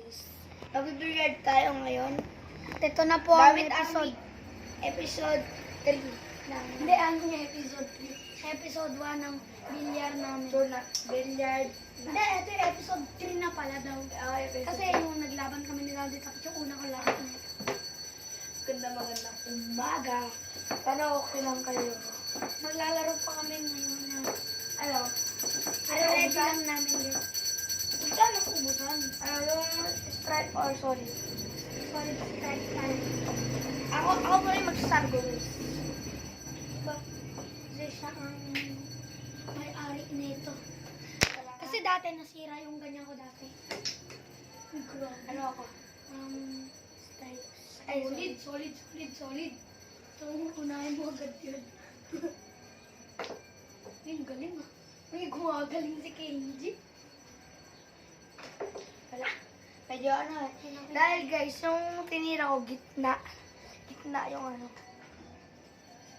guys. Mag-billiard tayo ngayon. At ito na po ang Gamit episode. Episode 3 ng Hindi, ang episode 3. Episode 1 ng bilyar namin. so, na billiard. Hindi, ito yung episode 3 na pala daw. Episode Kasi yung naglaban kami ni Randy, tapos yung una ko laban nito. magandang umaga. Sana okay lang kayo. Maglalaro pa kami ngayon na Ano? ready lang namin yun. Magkano ubusan? Yung stripe or solid? Solid strike tayo. Ako pa rin mag-start guys. Kasi siya ang may-ari nito. Kasi dati nasira yung ganyan ko dati. Ano ako? Strike. Ay, Solid. So, unahin mo agad yun. Yung galing ah. May gumagaling si Kenji. Wala. Medyo ano eh. Dahil guys, yung tinira ko gitna. Gitna yung ano.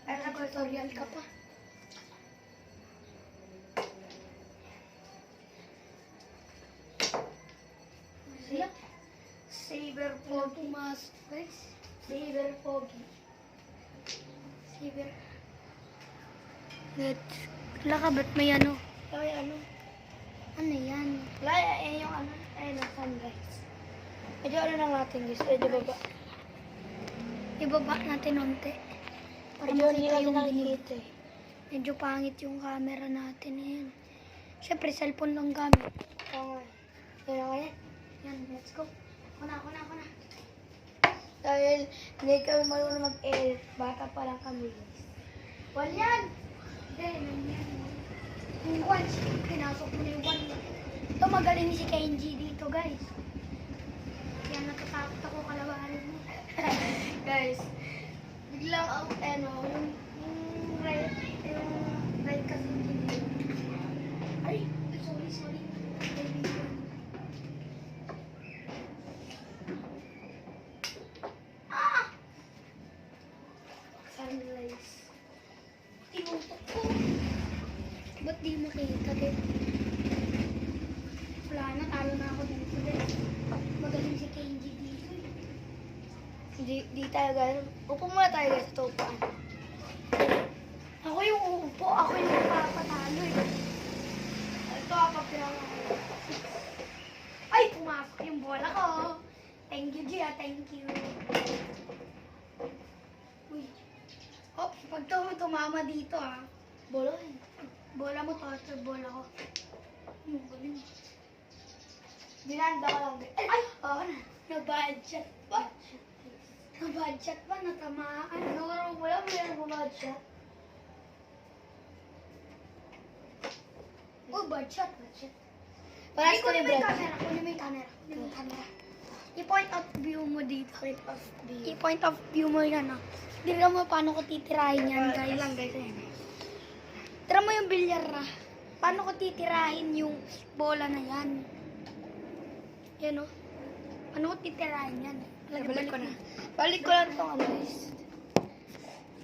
Ay, nag-tutorial ka pa. Sila. Saber Huwag Pogi. pumasok, guys. Saber Pogi. Saber. Wala ka, ba't may ano? Kaya ano? Ano yan? Wala, eh yung ano. Ayun ang sunrise. Medyo ano lang natin guys. Medyo baba. Ibaba natin unti. Para Medyo hindi makita natin yung binig. nakikita eh. Medyo pangit yung camera natin. Ayan. Siyempre, cellphone lang gamit. Oo nga. Yun na kaya. Yan, let's go. Ako na. Dahil hindi kami marunong mag-edit. Bata pa lang kami guys. One yan! Hindi, nandiyan. Yung one, pinasok mo na yung one. Ito, magaling si Kenji dito, guys. Yan, natatakot ako kalabanin mo. Guys, biglang ang ano, yung right kasi hindi. Ay, sorry. Ah! Sunrise. Tinutok ko. Ba't di makita, din? Wala na, talo na ako dito, guys. Magaling si Kenji dito, eh. Di tayo guys. Upo muna tayo guys sa tupaan. Ako yung uupo, ako yung napapatalo, eh. Ito apa pinang Ay, pumasok yung bola ko. Thank you, Gia. Thank you. Uy. Oh, pag tumama dito, ah. bolo. Bola mo to, ito bola ko. Yung galing. Binanda ko lang guys. Ay! Oo na. Nabadshot pa. Nabadshot pa, natamaan. Ano wala mo yan bumad siya. Oh, badshot. Parang ko ni Kunin mo yung Brad. camera. Kunin mo yung camera. I-point of view mo dito. Point of view. I-point of view mo yan, ah. Hindi mo paano ko titirahin yan, guys. Lang guys. Ayan. Tira mo yung bilyar, ah. Paano ko titirahin yung bola na yan? Yan, oh. Paano ko titirahin yan? Balik ko na. Balik ko lang itong ano guys.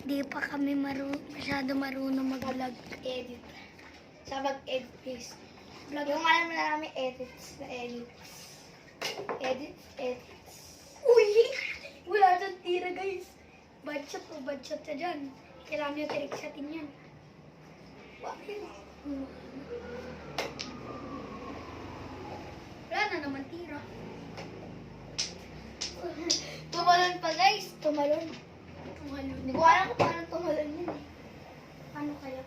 Di pa kami masyado marunong mag-vlog. Edit. Sa mag-edit please. Yung alam na namin edits. Edits. Uy! Wala dyan tira, guys. Badshot ka dyan. Kailangan nyo tirik-shotin yan. Bakit? Wala na naman tira. Tumalon pa guys. Tumalon. Tumalon. Hindi ko alam kung paano tumalon yun eh. Ano kaya?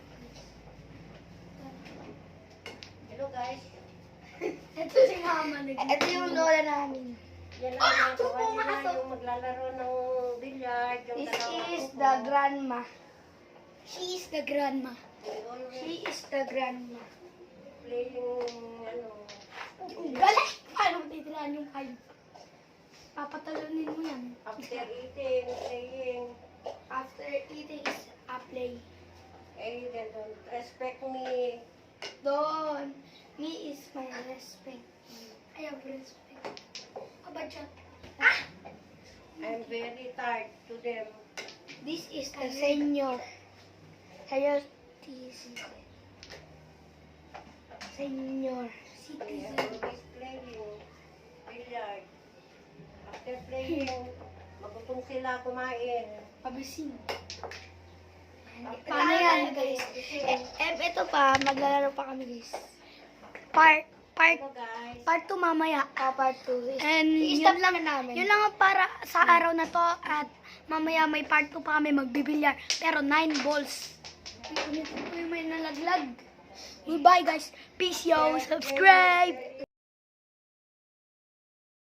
Hello guys. Ito si mama. Ito yung lola namin. Yan ang ginagawa nila, yung maglalaro ng billiard, yung This dalawang is upo. the grandma. She is the grandma. Always She is the grandma. playing, Galing! Paano mo titirahan yung kayo? Papatalunin mo yan. after eating, playing. After eating is a play. Eh, they don't respect me. Don. Me is my respect. I have respect. Kabadshot. I'm very tired to them. This is the senior. Senior citizen. Senior They citizen. are always playing billiard. Magutom sila kumain. Pabisin. Paano yan, guys? Ito pa, maglalaro pa kami guys. Part Hello guys. 2 mamaya. part 2. And I-stop lang namin. Yun lang ang para sa araw na to. At mamaya may part 2 pa kami magbibilyar. Pero 9 balls. Uy, may nalaglag. Bye guys. Peace yo. Subscribe.